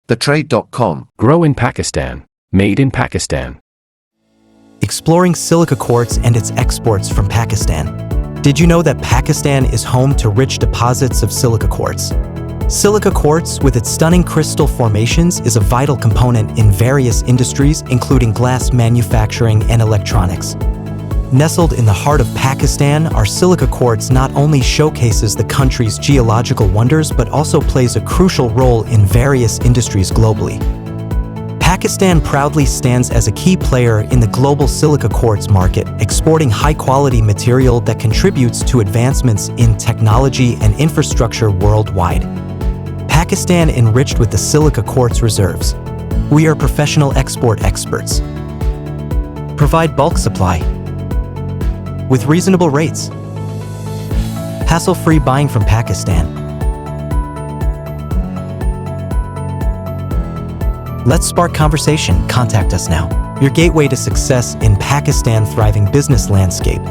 Daatrade.com. Grow in Pakistan. Made in Pakistan. Exploring silica quartz and its exports from Pakistan. Did you know that Pakistan is home to rich deposits of silica quartz? Silica quartz, with its stunning crystal formations, is a vital component in various industries, including glass manufacturing and electronics. Nestled in the heart of Pakistan, our silica quartz not only showcases the country's geological wonders but also plays a crucial role in various industries globally. Pakistan proudly stands as a key player in the global silica quartz market, exporting high-quality material that contributes to advancements in technology and infrastructure worldwide. Pakistan enriched with the silica quartz reserves. We are professional export experts. Provide bulk supply with reasonable rates. Hassle-free buying from Pakistan. Let's spark conversation. Contact us now. Your gateway to success in Pakistan's thriving business landscape.